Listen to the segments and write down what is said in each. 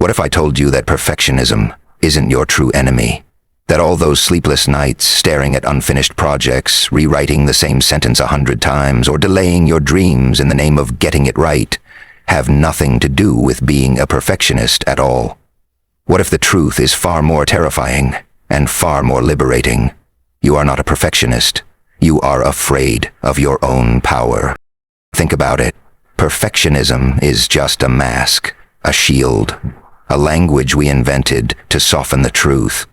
What if I told you that perfectionism isn't your true enemy? That all those sleepless nights staring at unfinished projects, rewriting the same sentence 100 times, or delaying your dreams in the name of getting it right, have nothing to do with being a perfectionist at all? What if the truth is far more terrifying and far more liberating? You are not a perfectionist. You are afraid of your own power. Think about it. Perfectionism is just a mask, a shield, a language we invented to soften the truth.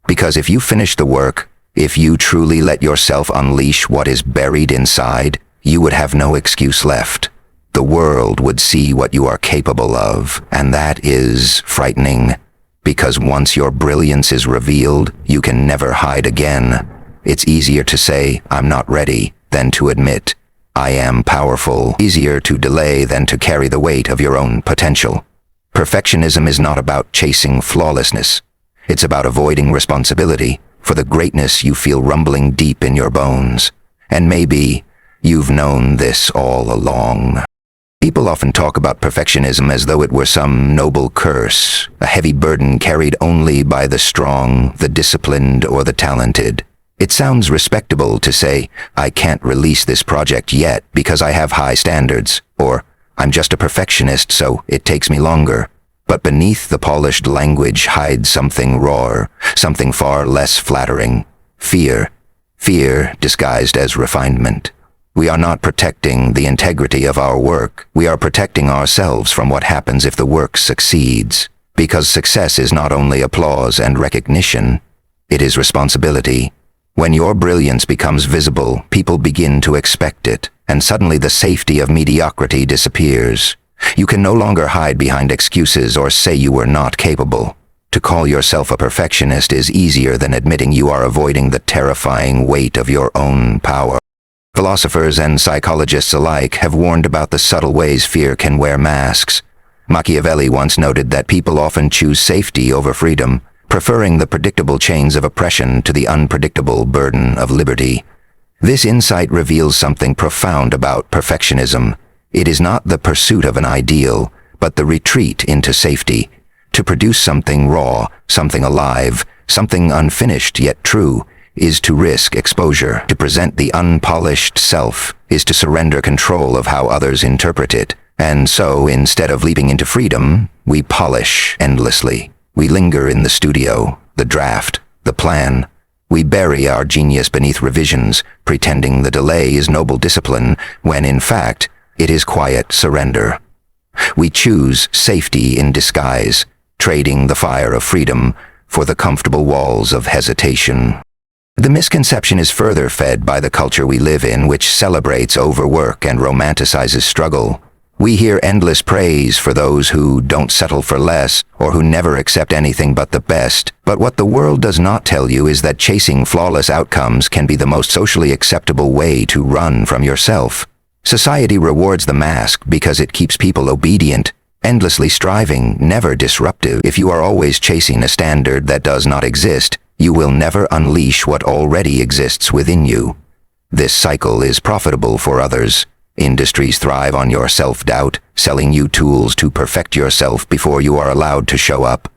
Because if you finish the work, if you truly let yourself unleash what is buried inside, you would have no excuse left. The world would see what you are capable of, and that is frightening. Because once your brilliance is revealed, you can never hide again. It's easier to say, "I'm not ready," than to admit, "I am powerful." Easier to delay than to carry the weight of your own potential. Perfectionism is not about chasing flawlessness. It's about avoiding responsibility for the greatness you feel rumbling deep in your bones. And maybe you've known this all along. People often talk about perfectionism as though it were some noble curse, a heavy burden carried only by the strong, the disciplined, or the talented. It sounds respectable to say, "I can't release this project yet because I have high standards," or "I'm just a perfectionist, so it takes me longer." But beneath the polished language hides something rawer, something far less flattering. Fear. Fear disguised as refinement. We are not protecting the integrity of our work. We are protecting ourselves from what happens if the work succeeds. Because success is not only applause and recognition, it is responsibility. When your brilliance becomes visible, people begin to expect it, and suddenly the safety of mediocrity disappears. You can no longer hide behind excuses or say you were not capable. To call yourself a perfectionist is easier than admitting you are avoiding the terrifying weight of your own power. Philosophers and psychologists alike have warned about the subtle ways fear can wear masks. Machiavelli once noted that people often choose safety over freedom, preferring the predictable chains of oppression to the unpredictable burden of liberty. This insight reveals something profound about perfectionism. It is not the pursuit of an ideal, but the retreat into safety. To produce something raw, something alive, something unfinished yet true, is to risk exposure. To present the unpolished self is to surrender control of how others interpret it. And so, instead of leaping into freedom, we polish endlessly. We linger in the studio, the draft, the plan. We bury our genius beneath revisions, pretending the delay is noble discipline, when in fact, it is quiet surrender. We choose safety in disguise, trading the fire of freedom for the comfortable walls of hesitation. The misconception is further fed by the culture we live in, which celebrates overwork and romanticizes struggle. We hear endless praise for those who don't settle for less or who never accept anything but the best. But what the world does not tell you is that chasing flawless outcomes can be the most socially acceptable way to run from yourself. Society rewards the mask because it keeps people obedient, endlessly striving, never disruptive. If you are always chasing a standard that does not exist, you will never unleash what already exists within you. This cycle is profitable for others. Industries thrive on your self-doubt, selling you tools to perfect yourself before you are allowed to show up.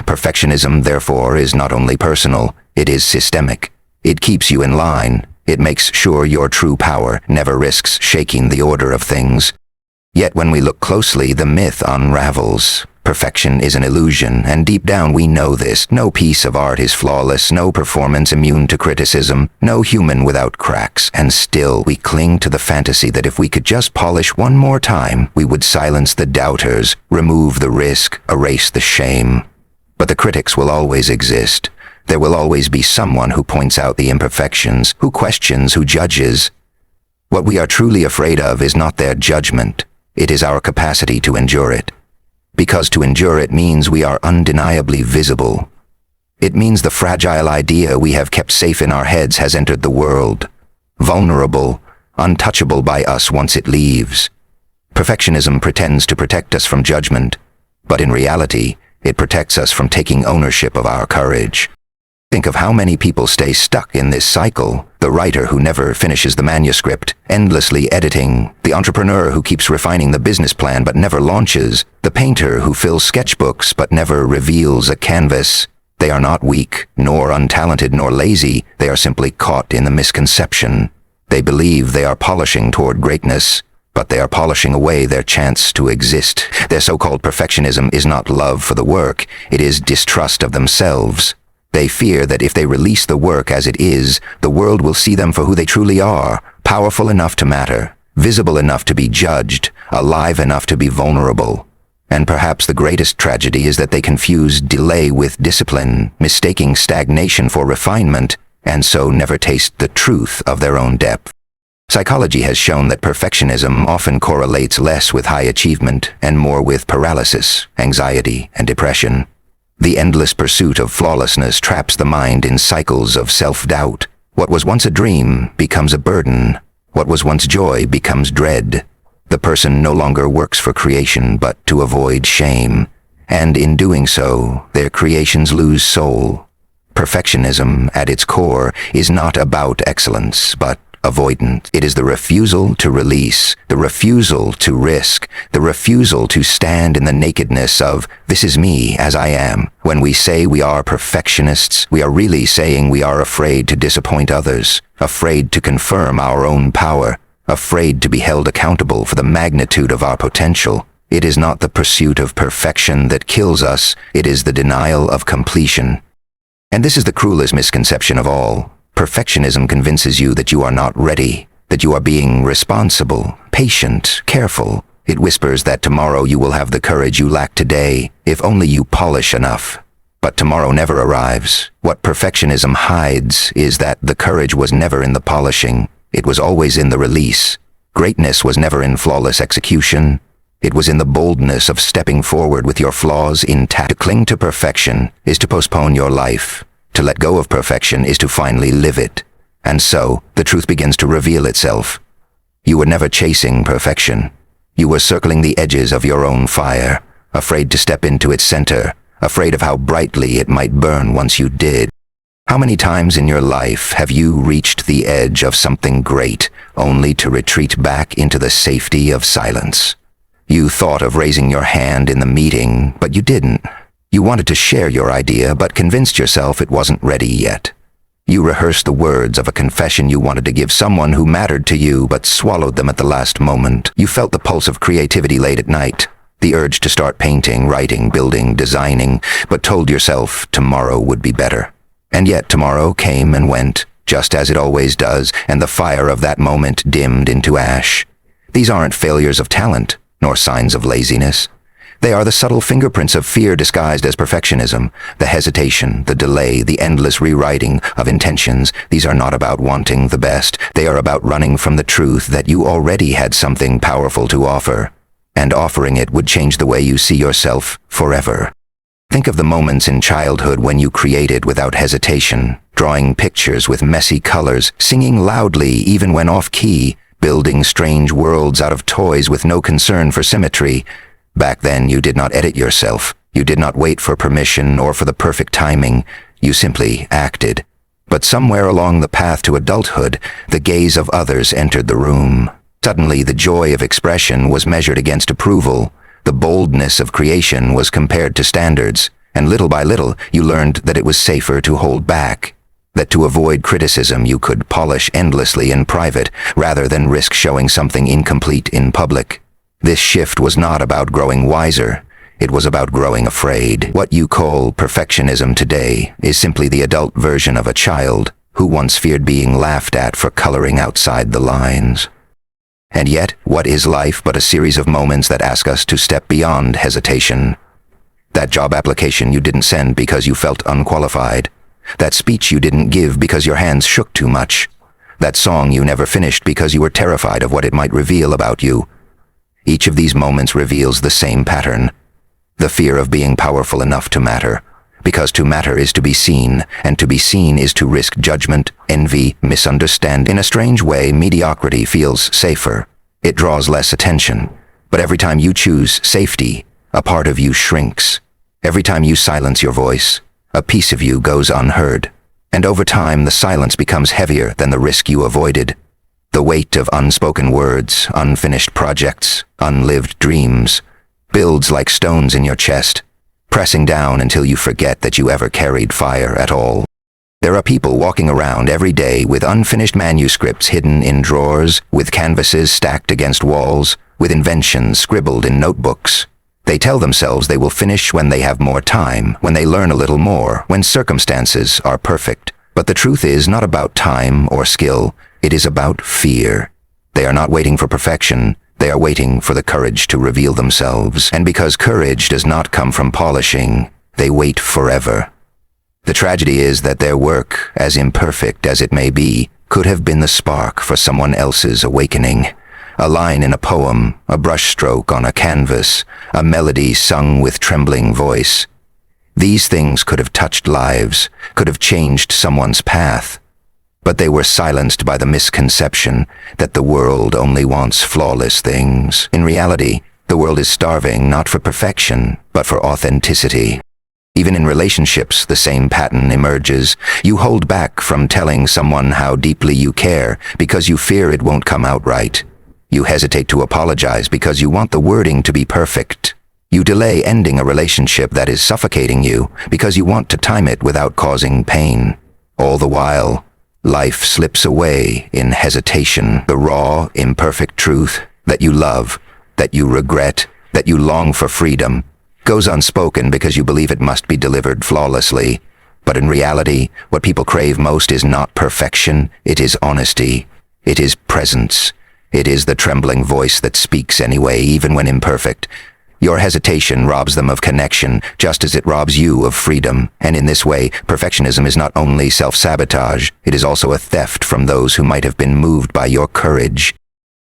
Perfectionism, therefore, is not only personal, it is systemic. It keeps you in line. It makes sure your true power never risks shaking the order of things. Yet when we look closely, the myth unravels. Perfection is an illusion, and deep down we know this. No piece of art is flawless, no performance immune to criticism, no human without cracks. And still we cling to the fantasy that if we could just polish one more time, we would silence the doubters, remove the risk, erase the shame. But the critics will always exist. There will always be someone who points out the imperfections, who questions, who judges. What we are truly afraid of is not their judgment. It is our capacity to endure it. Because to endure it means we are undeniably visible. It means the fragile idea we have kept safe in our heads has entered the world. Vulnerable, untouchable by us once it leaves. Perfectionism pretends to protect us from judgment, but in reality, it protects us from taking ownership of our courage. Think of how many people stay stuck in this cycle. The writer who never finishes the manuscript, endlessly editing, the entrepreneur who keeps refining the business plan but never launches, the painter who fills sketchbooks but never reveals a canvas. They are not weak, nor untalented, nor lazy. They are simply caught in the misconception. They believe they are polishing toward greatness, but they are polishing away their chance to exist. Their so-called perfectionism is not love for the work, it is distrust of themselves. They fear that if they release the work as it is, the world will see them for who they truly are, powerful enough to matter, visible enough to be judged, alive enough to be vulnerable. And perhaps the greatest tragedy is that they confuse delay with discipline, mistaking stagnation for refinement, and so never taste the truth of their own depth. Psychology has shown that perfectionism often correlates less with high achievement and more with paralysis, anxiety, and depression. The endless pursuit of flawlessness traps the mind in cycles of self-doubt. What was once a dream becomes a burden. What was once joy becomes dread. The person no longer works for creation but to avoid shame, and in doing so, their creations lose soul. Perfectionism, at its core, is not about excellence, but avoidance. It is the refusal to release, the refusal to risk, the refusal to stand in the nakedness of, "This is me as I am." When we say we are perfectionists, we are really saying we are afraid to disappoint others, afraid to confirm our own power, afraid to be held accountable for the magnitude of our potential. It is not the pursuit of perfection that kills us, it is the denial of completion. And this is the cruelest misconception of all. Perfectionism convinces you that you are not ready, that you are being responsible, patient, careful. It whispers that tomorrow you will have the courage you lack today, if only you polish enough. But tomorrow never arrives. What perfectionism hides is that the courage was never in the polishing, it was always in the release. Greatness was never in flawless execution. It was in the boldness of stepping forward with your flaws intact. To cling to perfection is to postpone your life. To let go of perfection is to finally live it. And so, the truth begins to reveal itself. You were never chasing perfection. You were circling the edges of your own fire, afraid to step into its center, afraid of how brightly it might burn once you did. How many times in your life have you reached the edge of something great, only to retreat back into the safety of silence? You thought of raising your hand in the meeting, but you didn't. You wanted to share your idea, but convinced yourself it wasn't ready yet. You rehearsed the words of a confession you wanted to give someone who mattered to you, but swallowed them at the last moment. You felt the pulse of creativity late at night, the urge to start painting, writing, building, designing, but told yourself tomorrow would be better. And yet tomorrow came and went, just as it always does, and the fire of that moment dimmed into ash. These aren't failures of talent, nor signs of laziness. They are the subtle fingerprints of fear disguised as perfectionism, the hesitation, the delay, the endless rewriting of intentions. These are not about wanting the best. They are about running from the truth that you already had something powerful to offer, and offering it would change the way you see yourself forever. Think of the moments in childhood when you created without hesitation, drawing pictures with messy colors, singing loudly even when off-key, building strange worlds out of toys with no concern for symmetry. Back then, you did not edit yourself. You did not wait for permission or for the perfect timing. You simply acted. But somewhere along the path to adulthood, the gaze of others entered the room. Suddenly, the joy of expression was measured against approval. The boldness of creation was compared to standards. And little by little, you learned that it was safer to hold back. That to avoid criticism, you could polish endlessly in private, rather than risk showing something incomplete in public. This shift was not about growing wiser, it was about growing afraid. What you call perfectionism today is simply the adult version of a child who once feared being laughed at for coloring outside the lines. And yet, what is life but a series of moments that ask us to step beyond hesitation? That job application you didn't send because you felt unqualified. That speech you didn't give because your hands shook too much. That song you never finished because you were terrified of what it might reveal about you. Each of these moments reveals the same pattern. The fear of being powerful enough to matter. Because to matter is to be seen, and to be seen is to risk judgment, envy, misunderstanding. In a strange way, mediocrity feels safer. It draws less attention. But every time you choose safety, a part of you shrinks. Every time you silence your voice, a piece of you goes unheard. And over time, the silence becomes heavier than the risk you avoided. The weight of unspoken words, unfinished projects, unlived dreams, builds like stones in your chest, pressing down until you forget that you ever carried fire at all. There are people walking around every day with unfinished manuscripts hidden in drawers, with canvases stacked against walls, with inventions scribbled in notebooks. They tell themselves they will finish when they have more time, when they learn a little more, when circumstances are perfect. But the truth is not about time or skill, it is about fear. They are not waiting for perfection, they are waiting for the courage to reveal themselves. And because courage does not come from polishing, they wait forever. The tragedy is that their work, as imperfect as it may be, could have been the spark for someone else's awakening. A line in a poem, a brushstroke on a canvas, a melody sung with trembling voice. These things could have touched lives, could have changed someone's path. But they were silenced by the misconception that the world only wants flawless things. In reality, the world is starving not for perfection, but for authenticity. Even in relationships, the same pattern emerges. You hold back from telling someone how deeply you care because you fear it won't come out right. You hesitate to apologize because you want the wording to be perfect. You delay ending a relationship that is suffocating you because you want to time it without causing pain. All the while, life slips away in hesitation. The raw, imperfect truth that you love, that you regret, that you long for freedom, goes unspoken because you believe it must be delivered flawlessly. But in reality, what people crave most is not perfection, it is honesty. It is presence. It is the trembling voice that speaks anyway, even when imperfect. Your hesitation robs them of connection, just as it robs you of freedom. And in this way, perfectionism is not only self-sabotage, it is also a theft from those who might have been moved by your courage.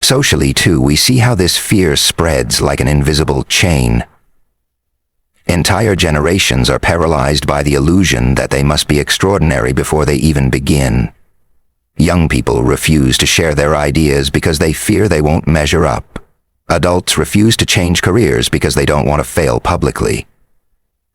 Socially, too, we see how this fear spreads like an invisible chain. Entire generations are paralyzed by the illusion that they must be extraordinary before they even begin. Young people refuse to share their ideas because they fear they won't measure up. Adults refuse to change careers because they don't want to fail publicly.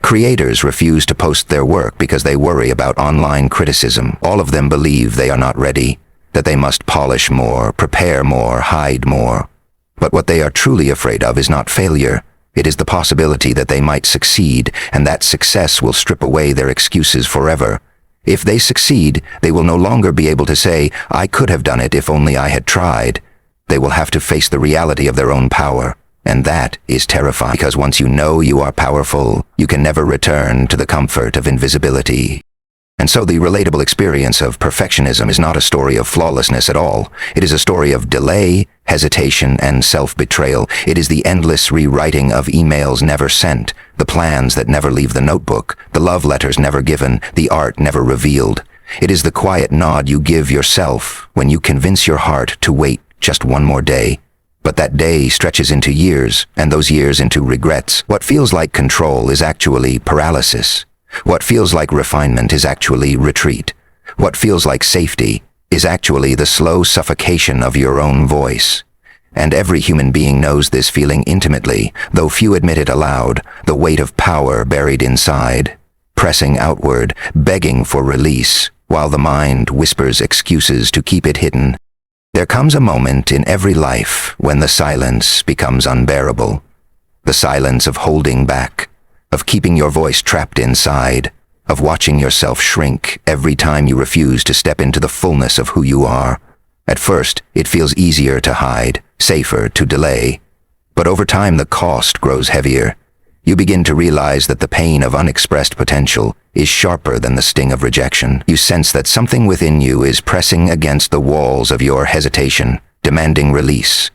Creators refuse to post their work because they worry about online criticism. All of them believe they are not ready, that they must polish more, prepare more, hide more. But what they are truly afraid of is not failure. It is the possibility that they might succeed, and that success will strip away their excuses forever. If they succeed, they will no longer be able to say, "I could have done it if only I had tried." They will have to face the reality of their own power, and that is terrifying, because once you know you are powerful, you can never return to the comfort of invisibility. And so the relatable experience of perfectionism is not a story of flawlessness at all. It is a story of delay, hesitation, and self-betrayal. It is the endless rewriting of emails never sent, the plans that never leave the notebook, the love letters never given, the art never revealed. It is the quiet nod you give yourself when you convince your heart to wait just one more day. But that day stretches into years, and those years into regrets. What feels like control is actually paralysis. What feels like refinement is actually retreat. What feels like safety is actually the slow suffocation of your own voice. And every human being knows this feeling intimately, though few admit it aloud, the weight of power buried inside, pressing outward, begging for release, while the mind whispers excuses to keep it hidden. There comes a moment in every life when the silence becomes unbearable. The silence of holding back, of keeping your voice trapped inside, of watching yourself shrink every time you refuse to step into the fullness of who you are. At first, it feels easier to hide, safer to delay. But over time, the cost grows heavier. You begin to realize that the pain of unexpressed potential is sharper than the sting of rejection. You sense that something within you is pressing against the walls of your hesitation, demanding release.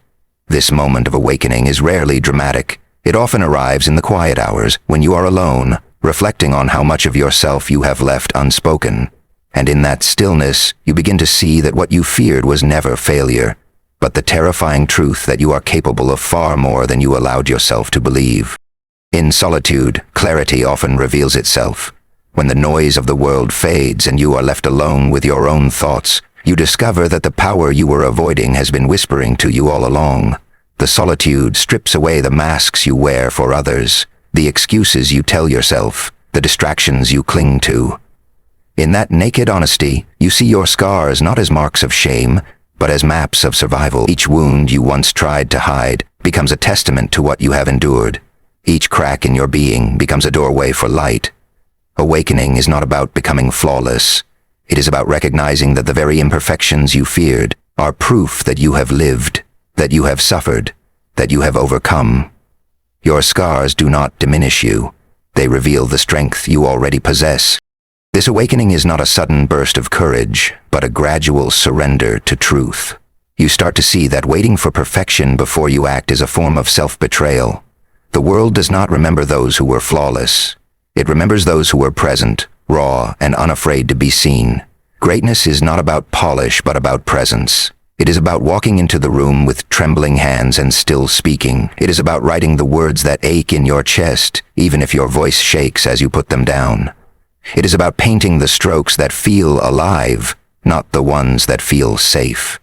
This moment of awakening is rarely dramatic. It often arrives in the quiet hours, when you are alone, reflecting on how much of yourself you have left unspoken. And in that stillness, you begin to see that what you feared was never failure, but the terrifying truth that you are capable of far more than you allowed yourself to believe. In solitude, clarity often reveals itself. When the noise of the world fades and you are left alone with your own thoughts, you discover that the power you were avoiding has been whispering to you all along. The solitude strips away the masks you wear for others, the excuses you tell yourself, the distractions you cling to. In that naked honesty, you see your scars not as marks of shame, but as maps of survival. Each wound you once tried to hide becomes a testament to what you have endured. Each crack in your being becomes a doorway for light. Awakening is not about becoming flawless. It is about recognizing that the very imperfections you feared are proof that you have lived, that you have suffered, that you have overcome. Your scars do not diminish you. They reveal the strength you already possess. This awakening is not a sudden burst of courage, but a gradual surrender to truth. You start to see that waiting for perfection before you act is a form of self-betrayal. The world does not remember those who were flawless. It remembers those who were present, raw, and unafraid to be seen. Greatness is not about polish, but about presence. It is about walking into the room with trembling hands and still speaking. It is about writing the words that ache in your chest, even if your voice shakes as you put them down. It is about painting the strokes that feel alive, not the ones that feel safe.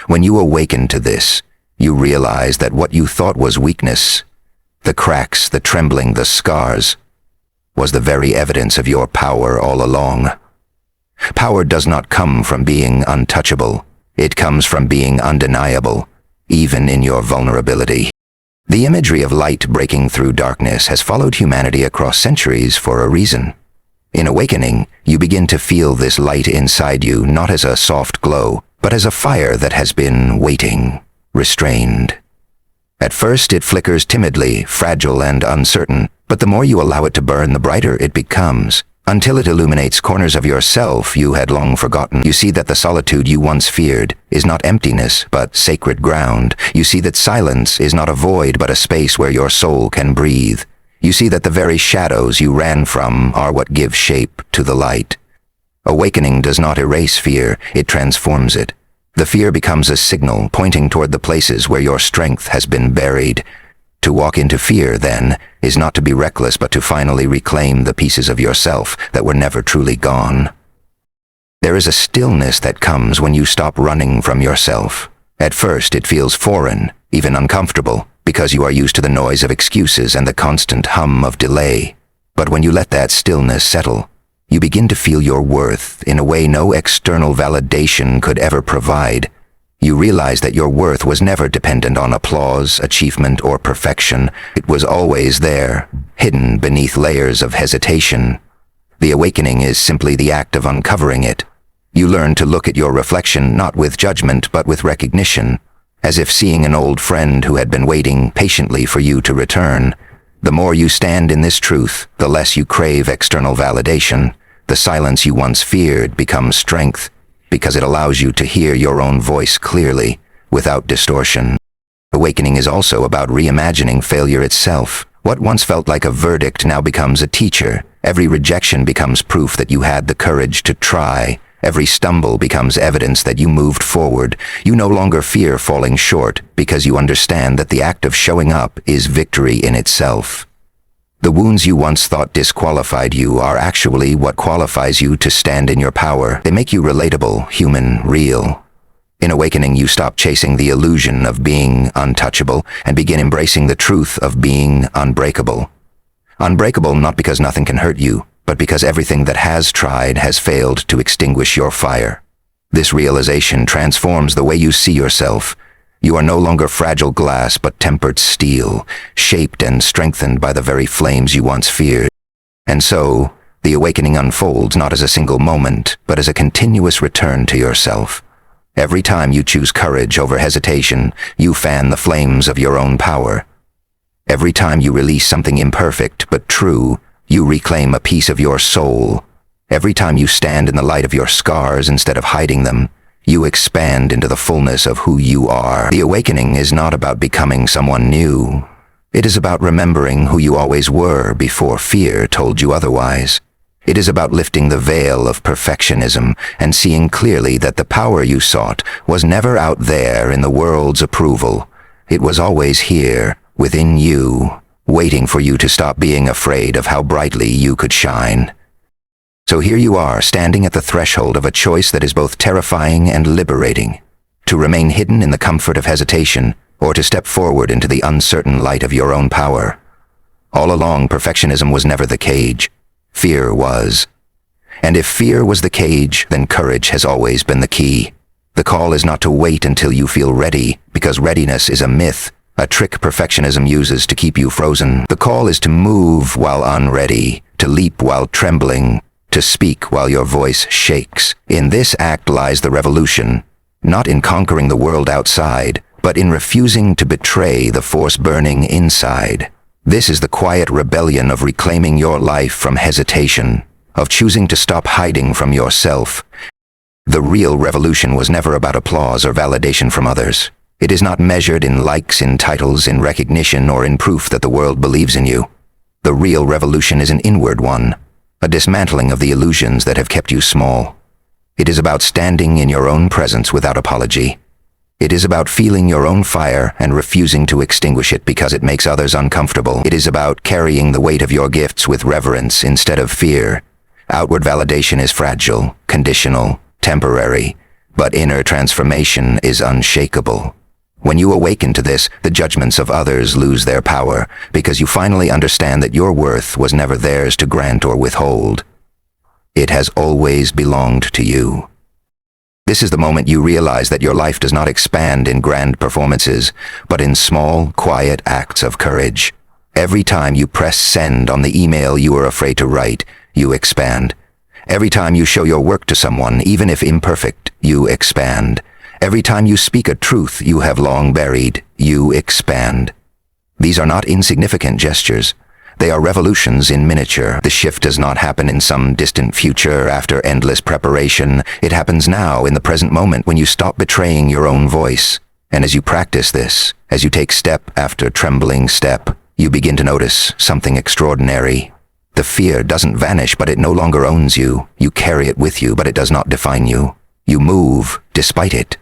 When you awaken to this, you realize that what you thought was weakness, the cracks, the trembling, the scars, was the very evidence of your power all along. Power does not come from being untouchable. It comes from being undeniable, even in your vulnerability. The imagery of light breaking through darkness has followed humanity across centuries for a reason. In awakening, you begin to feel this light inside you not as a soft glow, but as a fire that has been waiting, restrained. At first it flickers timidly, fragile and uncertain, but the more you allow it to burn, the brighter it becomes, until it illuminates corners of yourself you had long forgotten. You see that the solitude you once feared is not emptiness, but sacred ground. You see that silence is not a void, but a space where your soul can breathe. You see that the very shadows you ran from are what give shape to the light. Awakening does not erase fear, it transforms it. The fear becomes a signal pointing toward the places where your strength has been buried. To walk into fear, then, is not to be reckless, but to finally reclaim the pieces of yourself that were never truly gone. There is a stillness that comes when you stop running from yourself. At first, it feels foreign, even uncomfortable, because you are used to the noise of excuses and the constant hum of delay. But when you let that stillness settle, you begin to feel your worth in a way no external validation could ever provide. You realize that your worth was never dependent on applause, achievement, or perfection. It was always there, hidden beneath layers of hesitation. The awakening is simply the act of uncovering it. You learn to look at your reflection not with judgment but with recognition, as if seeing an old friend who had been waiting patiently for you to return. The more you stand in this truth, the less you crave external validation. The silence you once feared becomes strength, because it allows you to hear your own voice clearly, without distortion. Awakening is also about reimagining failure itself. What once felt like a verdict now becomes a teacher. Every rejection becomes proof that you had the courage to try. Every stumble becomes evidence that you moved forward. You no longer fear falling short because you understand that the act of showing up is victory in itself. The wounds you once thought disqualified you are actually what qualifies you to stand in your power. They make you relatable, human, real. In awakening, you stop chasing the illusion of being untouchable and begin embracing the truth of being unbreakable. Unbreakable not because nothing can hurt you, but because everything that has tried has failed to extinguish your fire. This realization transforms the way you see yourself. You are no longer fragile glass, but tempered steel, shaped and strengthened by the very flames you once feared. And so, the awakening unfolds not as a single moment, but as a continuous return to yourself. Every time you choose courage over hesitation, you fan the flames of your own power. Every time you release something imperfect but true, you reclaim a piece of your soul. Every time you stand in the light of your scars instead of hiding them, you expand into the fullness of who you are. The awakening is not about becoming someone new. It is about remembering who you always were before fear told you otherwise. It is about lifting the veil of perfectionism and seeing clearly that the power you sought was never out there in the world's approval. It was always here, within you, waiting for you to stop being afraid of how brightly you could shine. So here you are, standing at the threshold of a choice that is both terrifying and liberating. To remain hidden in the comfort of hesitation, or to step forward into the uncertain light of your own power. All along, perfectionism was never the cage. Fear was. And if fear was the cage, then courage has always been the key. The call is not to wait until you feel ready, because readiness is a myth, a trick perfectionism uses to keep you frozen. The call is to move while unready, to leap while trembling, to speak while your voice shakes. In this act lies the revolution, not in conquering the world outside, but in refusing to betray the force burning inside. This is the quiet rebellion of reclaiming your life from hesitation, of choosing to stop hiding from yourself. The real revolution was never about applause or validation from others. It is not measured in likes, in titles, in recognition, or in proof that the world believes in you. The real revolution is an inward one, a dismantling of the illusions that have kept you small. It is about standing in your own presence without apology. It is about feeling your own fire and refusing to extinguish it because it makes others uncomfortable. It is about carrying the weight of your gifts with reverence instead of fear. Outward validation is fragile, conditional, temporary, but inner transformation is unshakable. When you awaken to this, the judgments of others lose their power, because you finally understand that your worth was never theirs to grant or withhold. It has always belonged to you. This is the moment you realize that your life does not expand in grand performances, but in small, quiet acts of courage. Every time you press send on the email you are afraid to write, you expand. Every time you show your work to someone, even if imperfect, you expand. Every time you speak a truth you have long buried, you expand. These are not insignificant gestures. They are revolutions in miniature. The shift does not happen in some distant future after endless preparation. It happens now in the present moment when you stop betraying your own voice. And as you practice this, as you take step after trembling step, you begin to notice something extraordinary. The fear doesn't vanish, but it no longer owns you. You carry it with you, but it does not define you. You move despite it.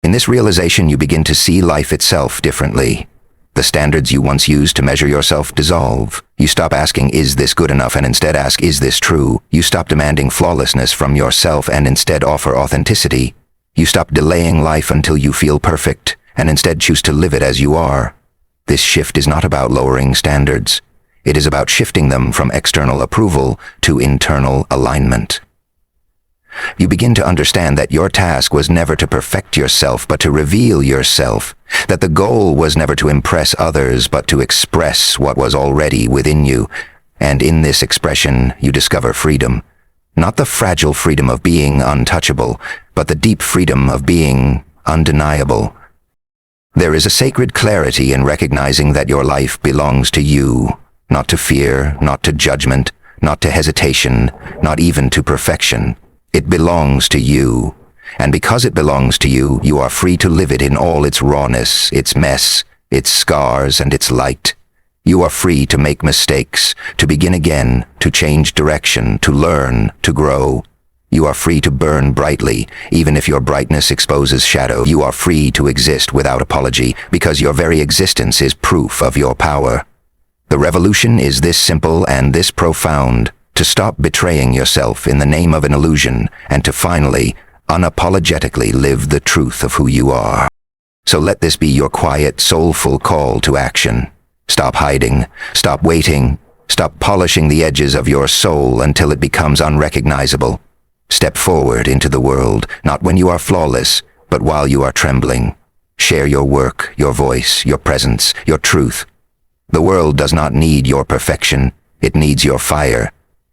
In this realization, you begin to see life itself differently. The standards you once used to measure yourself dissolve. You stop asking, is this good enough, and instead ask, is this true? You stop demanding flawlessness from yourself and instead offer authenticity. You stop delaying life until you feel perfect and instead choose to live it as you are. This shift is not about lowering standards. It is about shifting them from external approval to internal alignment. You begin to understand that your task was never to perfect yourself, but to reveal yourself, that the goal was never to impress others, but to express what was already within you. And in this expression, you discover freedom. Not the fragile freedom of being untouchable, but the deep freedom of being undeniable. There is a sacred clarity in recognizing that your life belongs to you, not to fear, not to judgment, not to hesitation, not even to perfection. It belongs to you, and because it belongs to you, you are free to live it in all its rawness, its mess, its scars, and its light. You are free to make mistakes, to begin again, to change direction, to learn, to grow. You are free to burn brightly, even if your brightness exposes shadow. You are free to exist without apology, because your very existence is proof of your power. The revolution is this simple and this profound: to stop betraying yourself in the name of an illusion, and to finally, unapologetically live the truth of who you are. So let this be your quiet, soulful call to action. Stop hiding, stop waiting, stop polishing the edges of your soul until it becomes unrecognizable. Step forward into the world, not when you are flawless, but while you are trembling. Share your work, your voice, your presence, your truth. The world does not need your perfection, it needs your fire.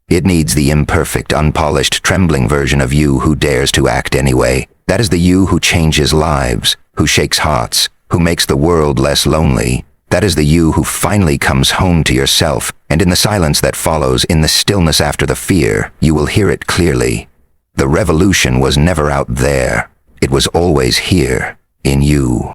It needs the imperfect, unpolished, trembling version of you who dares to act anyway. That is the you who changes lives, who shakes hearts, who makes the world less lonely. That is the you who finally comes home to yourself, and in the silence that follows, in the stillness after the fear, you will hear it clearly. The revolution was never out there. It was always here, in you.